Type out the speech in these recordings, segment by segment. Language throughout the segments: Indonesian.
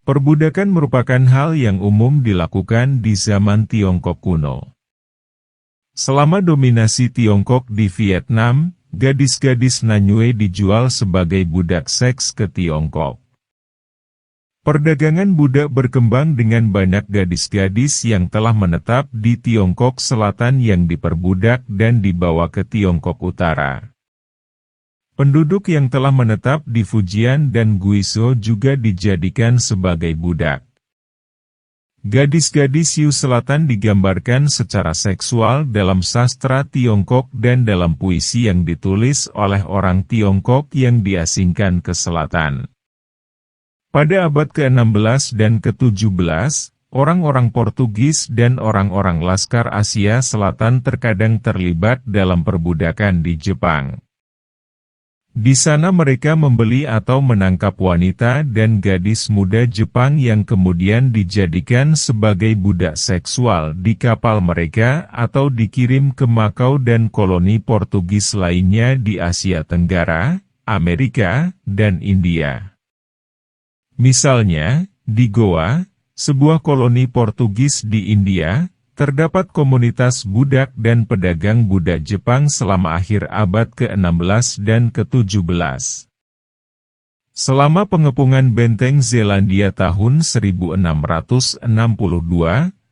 Perbudakan merupakan hal yang umum dilakukan di zaman Tiongkok kuno. Selama dominasi Tiongkok di Vietnam, gadis-gadis Nanyue dijual sebagai budak seks ke Tiongkok. Perdagangan budak berkembang dengan banyak gadis-gadis yang telah menetap di Tiongkok Selatan yang diperbudak dan dibawa ke Tiongkok Utara. Penduduk yang telah menetap di Fujian dan Guizhou juga dijadikan sebagai budak. Gadis-gadis Yu Selatan digambarkan secara seksual dalam sastra Tiongkok dan dalam puisi yang ditulis oleh orang Tiongkok yang diasingkan ke selatan. Pada abad ke-16 dan ke-17, orang-orang Portugis dan orang-orang Laskar Asia Selatan terkadang terlibat dalam perbudakan di Jepang. Di sana mereka membeli atau menangkap wanita dan gadis muda Jepang yang kemudian dijadikan sebagai budak seksual di kapal mereka atau dikirim ke Makau dan koloni Portugis lainnya di Asia Tenggara, Amerika, dan India. Misalnya, di Goa, sebuah koloni Portugis di India, terdapat komunitas budak dan pedagang budak Jepang selama akhir abad ke-16 dan ke-17. Selama pengepungan benteng Zelandia tahun 1662,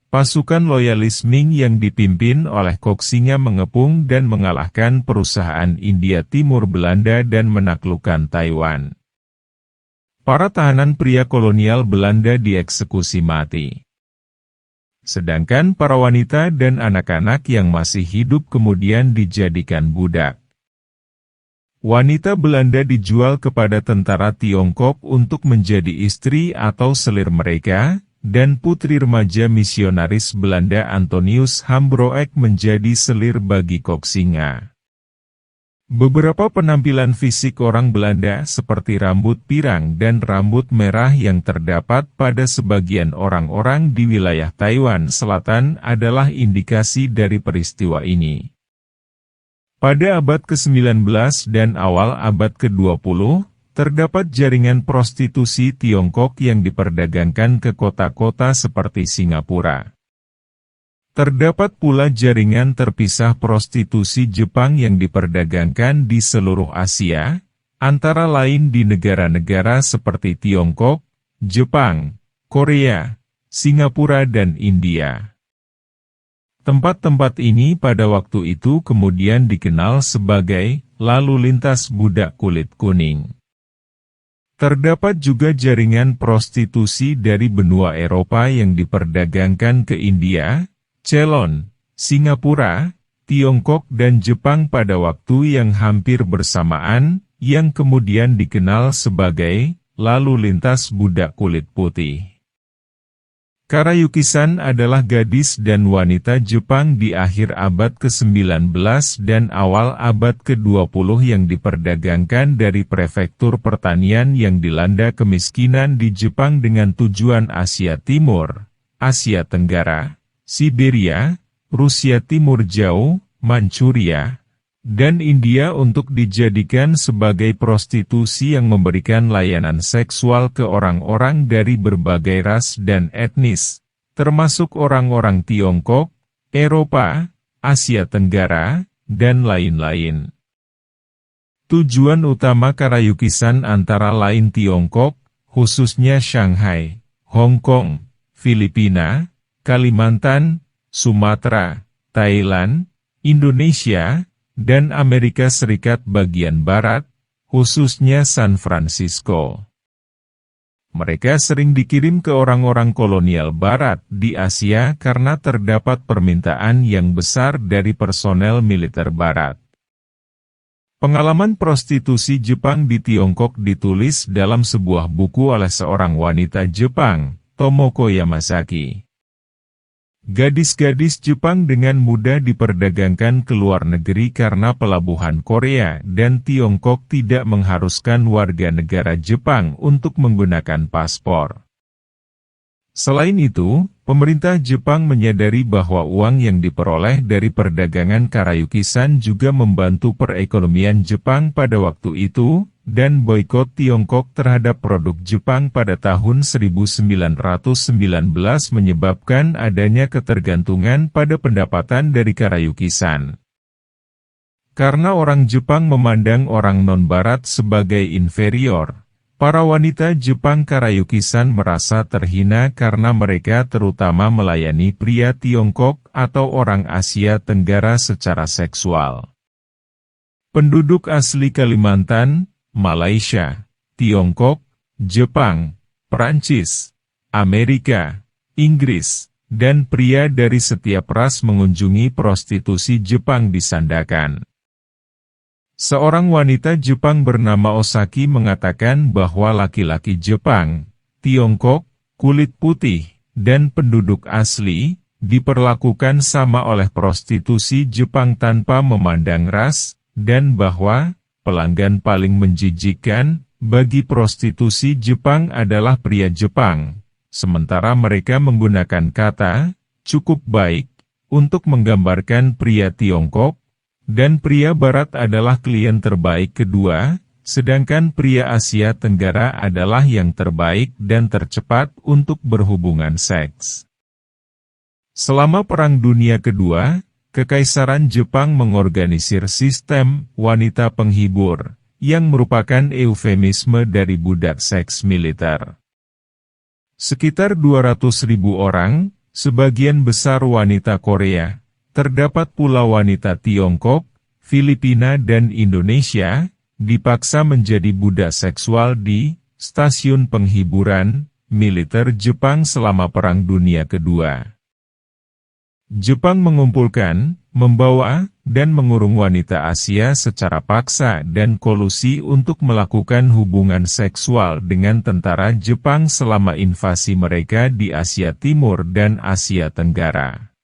pasukan loyalis Ming yang dipimpin oleh Koxinga mengepung dan mengalahkan perusahaan India Timur Belanda dan menaklukkan Taiwan. Para tahanan pria kolonial Belanda dieksekusi mati. Sedangkan para wanita dan anak-anak yang masih hidup kemudian dijadikan budak. Wanita Belanda dijual kepada tentara Tiongkok untuk menjadi istri atau selir mereka, dan putri remaja misionaris Belanda Antonius Hambroek menjadi selir bagi Koxinga. Beberapa penampilan fisik orang Belanda seperti rambut pirang dan rambut merah yang terdapat pada sebagian orang-orang di wilayah Taiwan Selatan adalah indikasi dari peristiwa ini. Pada abad ke-19 dan awal abad ke-20, terdapat jaringan prostitusi Tiongkok yang diperdagangkan ke kota-kota seperti Singapura. Terdapat pula jaringan terpisah prostitusi Jepang yang diperdagangkan di seluruh Asia, antara lain di negara-negara seperti Tiongkok, Jepang, Korea, Singapura dan India. Tempat-tempat ini pada waktu itu kemudian dikenal sebagai lalu lintas budak kulit kuning. Terdapat juga jaringan prostitusi dari benua Eropa yang diperdagangkan ke India, Ceylon, Singapura, Tiongkok dan Jepang pada waktu yang hampir bersamaan, yang kemudian dikenal sebagai lalu lintas budak kulit putih. Karayuki-san adalah gadis dan wanita Jepang di akhir abad ke-19 dan awal abad ke-20 yang diperdagangkan dari prefektur pertanian yang dilanda kemiskinan di Jepang dengan tujuan Asia Timur, Asia Tenggara, Siberia, Rusia Timur Jauh, Manchuria, dan India untuk dijadikan sebagai prostitusi yang memberikan layanan seksual ke orang-orang dari berbagai ras dan etnis, termasuk orang-orang Tiongkok, Eropa, Asia Tenggara, dan lain-lain. Tujuan utama Karayuki-san antara lain Tiongkok, khususnya Shanghai, Hong Kong, Filipina, Kalimantan, Sumatera, Thailand, Indonesia, dan Amerika Serikat bagian Barat, khususnya San Francisco. Mereka sering dikirim ke orang-orang kolonial Barat di Asia karena terdapat permintaan yang besar dari personel militer Barat. Pengalaman prostitusi Jepang di Tiongkok ditulis dalam sebuah buku oleh seorang wanita Jepang, Tomoko Yamasaki. Gadis-gadis Jepang dengan mudah diperdagangkan ke luar negeri karena pelabuhan Korea dan Tiongkok tidak mengharuskan warga negara Jepang untuk menggunakan paspor. Selain itu, pemerintah Jepang menyadari bahwa uang yang diperoleh dari perdagangan Karayuki-san juga membantu perekonomian Jepang pada waktu itu, dan boikot Tiongkok terhadap produk Jepang pada tahun 1919 menyebabkan adanya ketergantungan pada pendapatan dari Karayukisan. Karena orang Jepang memandang orang non-Barat sebagai inferior, para wanita Jepang Karayukisan merasa terhina karena mereka terutama melayani pria Tiongkok atau orang Asia Tenggara secara seksual. Penduduk asli Kalimantan, Malaysia, Tiongkok, Jepang, Perancis, Amerika, Inggris, dan pria dari setiap ras mengunjungi prostitusi Jepang di Sandakan. Seorang wanita Jepang bernama Osaki mengatakan bahwa laki-laki Jepang, Tiongkok, kulit putih, dan penduduk asli, diperlakukan sama oleh prostitusi Jepang tanpa memandang ras, dan bahwa pelanggan paling menjijikkan bagi prostitusi Jepang adalah pria Jepang, sementara mereka menggunakan kata "cukup baik" untuk menggambarkan pria Tiongkok, dan pria Barat adalah klien terbaik kedua, sedangkan pria Asia Tenggara adalah yang terbaik dan tercepat untuk berhubungan seks. Selama Perang Dunia Kedua, Kekaisaran Jepang mengorganisir sistem wanita penghibur, yang merupakan eufemisme dari budak seks militer. Sekitar 200.000 orang, sebagian besar wanita Korea, terdapat pula wanita Tiongkok, Filipina dan Indonesia, dipaksa menjadi budak seksual di stasiun penghiburan militer Jepang selama Perang Dunia Kedua. Jepang mengumpulkan, membawa, dan mengurung wanita Asia secara paksa dan kolusi untuk melakukan hubungan seksual dengan tentara Jepang selama invasi mereka di Asia Timur dan Asia Tenggara.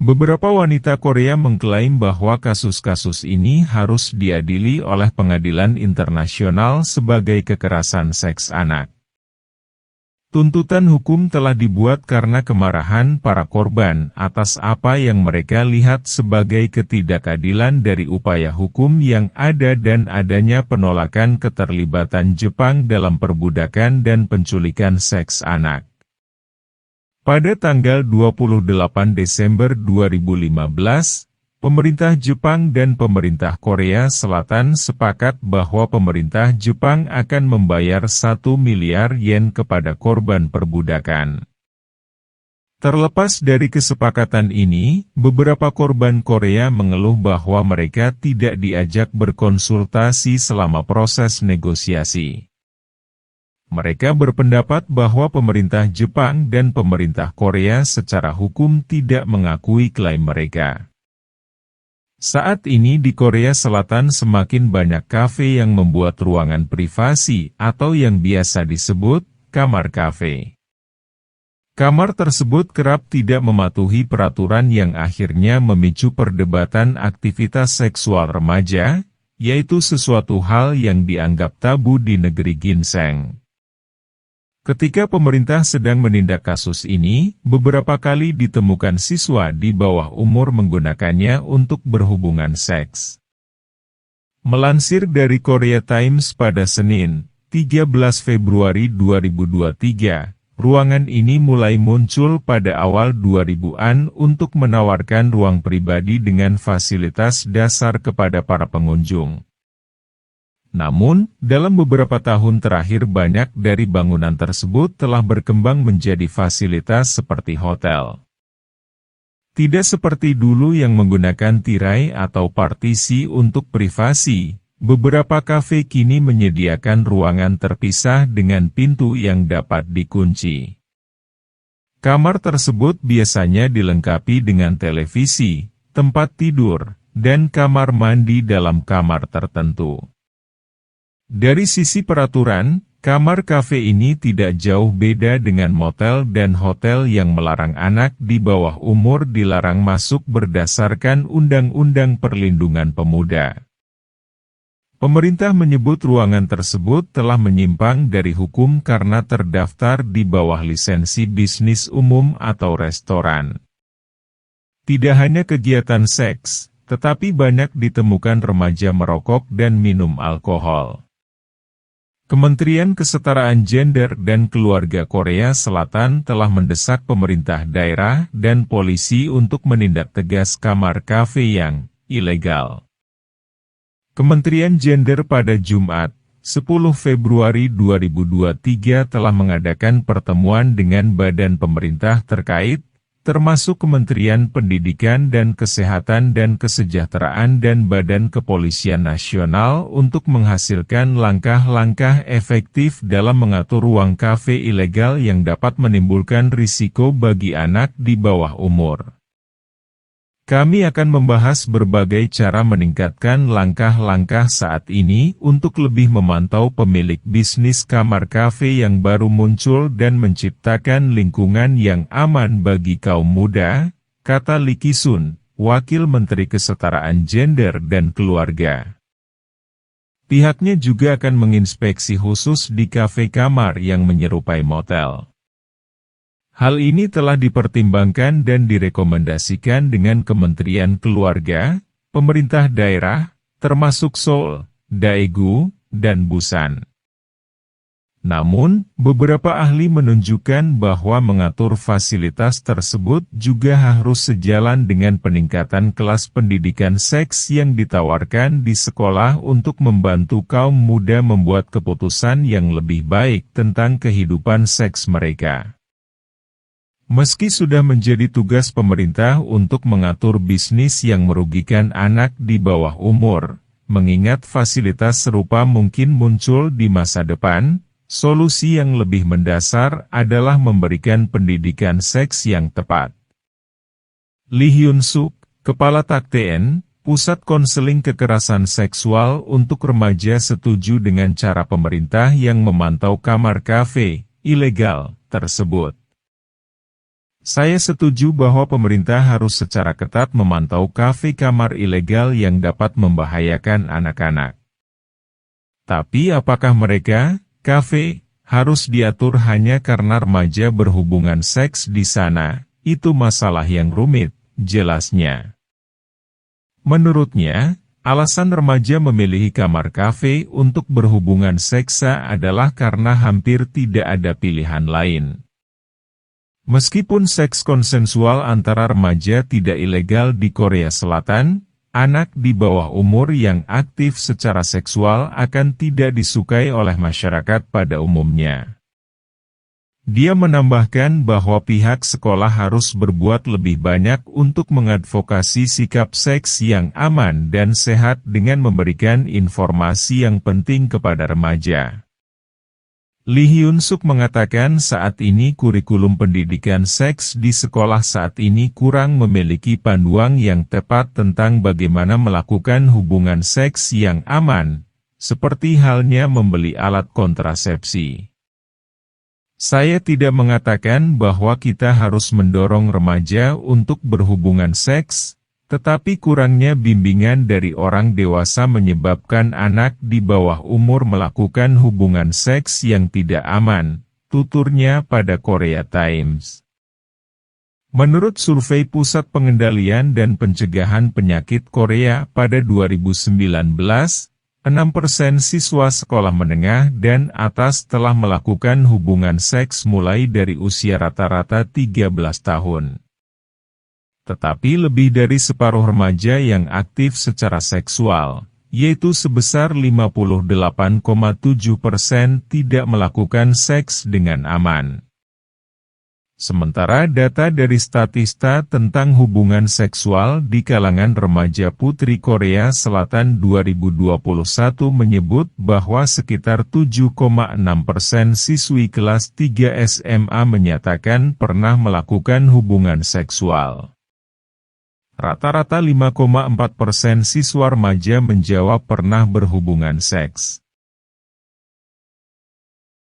Beberapa wanita Korea mengklaim bahwa kasus-kasus ini harus diadili oleh pengadilan internasional sebagai kekerasan seks anak. Tuntutan hukum telah dibuat karena kemarahan para korban atas apa yang mereka lihat sebagai ketidakadilan dari upaya hukum yang ada dan adanya penolakan keterlibatan Jepang dalam perbudakan dan penculikan seks anak. Pada tanggal 28 Desember 2015, pemerintah Jepang dan pemerintah Korea Selatan sepakat bahwa pemerintah Jepang akan membayar 1 miliar yen kepada korban perbudakan. Terlepas dari kesepakatan ini, beberapa korban Korea mengeluh bahwa mereka tidak diajak berkonsultasi selama proses negosiasi. Mereka berpendapat bahwa pemerintah Jepang dan pemerintah Korea secara hukum tidak mengakui klaim mereka. Saat ini di Korea Selatan semakin banyak kafe yang membuat ruangan privasi atau yang biasa disebut kamar kafe. Kamar tersebut kerap tidak mematuhi peraturan yang akhirnya memicu perdebatan aktivitas seksual remaja, yaitu sesuatu hal yang dianggap tabu di negeri ginseng. Ketika pemerintah sedang menindak kasus ini, beberapa kali ditemukan siswa di bawah umur menggunakannya untuk berhubungan seks. Melansir dari Korea Times pada Senin, 13 Februari 2023, ruangan ini mulai muncul pada awal 2000-an untuk menawarkan ruang pribadi dengan fasilitas dasar kepada para pengunjung. Namun, dalam beberapa tahun terakhir banyak dari bangunan tersebut telah berkembang menjadi fasilitas seperti hotel. Tidak seperti dulu yang menggunakan tirai atau partisi untuk privasi, beberapa kafe kini menyediakan ruangan terpisah dengan pintu yang dapat dikunci. Kamar tersebut biasanya dilengkapi dengan televisi, tempat tidur, dan kamar mandi dalam kamar tertentu. Dari sisi peraturan, kamar kafe ini tidak jauh beda dengan motel dan hotel yang melarang anak di bawah umur dilarang masuk berdasarkan Undang-Undang Perlindungan Pemuda. Pemerintah menyebut ruangan tersebut telah menyimpang dari hukum karena terdaftar di bawah lisensi bisnis umum atau restoran. Tidak hanya kegiatan seks, tetapi banyak ditemukan remaja merokok dan minum alkohol. Kementerian Kesetaraan Gender dan Keluarga Korea Selatan telah mendesak pemerintah daerah dan polisi untuk menindak tegas kamar kafe yang ilegal. Kementerian Gender pada Jumat, 10 Februari 2023 telah mengadakan pertemuan dengan badan pemerintah terkait, termasuk Kementerian Pendidikan dan Kesehatan dan Kesejahteraan dan Badan Kepolisian Nasional untuk menghasilkan langkah-langkah efektif dalam mengatur ruang kafe ilegal yang dapat menimbulkan risiko bagi anak di bawah umur. Kami akan membahas berbagai cara meningkatkan langkah-langkah saat ini untuk lebih memantau pemilik bisnis kamar kafe yang baru muncul dan menciptakan lingkungan yang aman bagi kaum muda, kata Lee Ki-sun, Wakil Menteri Kesetaraan Gender dan Keluarga. Pihaknya juga akan menginspeksi khusus di kafe kamar yang menyerupai motel. Hal ini telah dipertimbangkan dan direkomendasikan dengan Kementerian Keluarga, pemerintah daerah, termasuk Seoul, Daegu, dan Busan. Namun, beberapa ahli menunjukkan bahwa mengatur fasilitas tersebut juga harus sejalan dengan peningkatan kelas pendidikan seks yang ditawarkan di sekolah untuk membantu kaum muda membuat keputusan yang lebih baik tentang kehidupan seks mereka. Meski sudah menjadi tugas pemerintah untuk mengatur bisnis yang merugikan anak di bawah umur, mengingat fasilitas serupa mungkin muncul di masa depan, solusi yang lebih mendasar adalah memberikan pendidikan seks yang tepat. Lee Hyun-suk, Kepala TAKTN, Pusat Konseling Kekerasan Seksual untuk Remaja setuju dengan cara pemerintah yang memantau kamar kafe ilegal tersebut. Saya setuju bahwa pemerintah harus secara ketat memantau kafe kamar ilegal yang dapat membahayakan anak-anak. Tapi apakah mereka, kafe, harus diatur hanya karena remaja berhubungan seks di sana? Itu masalah yang rumit, jelasnya. Menurutnya, alasan remaja memilih kamar kafe untuk berhubungan seksa adalah karena hampir tidak ada pilihan lain. Meskipun seks konsensual antara remaja tidak ilegal di Korea Selatan, anak di bawah umur yang aktif secara seksual akan tidak disukai oleh masyarakat pada umumnya. Dia menambahkan bahwa pihak sekolah harus berbuat lebih banyak untuk mengadvokasi sikap seks yang aman dan sehat dengan memberikan informasi yang penting kepada remaja. Lee Hyun-suk mengatakan saat ini kurikulum pendidikan seks di sekolah saat ini kurang memiliki panduan yang tepat tentang bagaimana melakukan hubungan seks yang aman, seperti halnya membeli alat kontrasepsi. Saya tidak mengatakan bahwa kita harus mendorong remaja untuk berhubungan seks, tetapi kurangnya bimbingan dari orang dewasa menyebabkan anak di bawah umur melakukan hubungan seks yang tidak aman, tuturnya pada Korea Times. Menurut survei Pusat Pengendalian dan Pencegahan Penyakit Korea pada 2019, 6% siswa sekolah menengah dan atas telah melakukan hubungan seks mulai dari usia rata-rata 13 tahun. Tetapi lebih dari separuh remaja yang aktif secara seksual, yaitu sebesar 58,7% tidak melakukan seks dengan aman. Sementara data dari Statista tentang hubungan seksual di kalangan remaja putri Korea Selatan 2021 menyebut bahwa sekitar 7,6% siswi kelas 3 SMA menyatakan pernah melakukan hubungan seksual. Rata-rata 5,4% siswa remaja menjawab pernah berhubungan seks.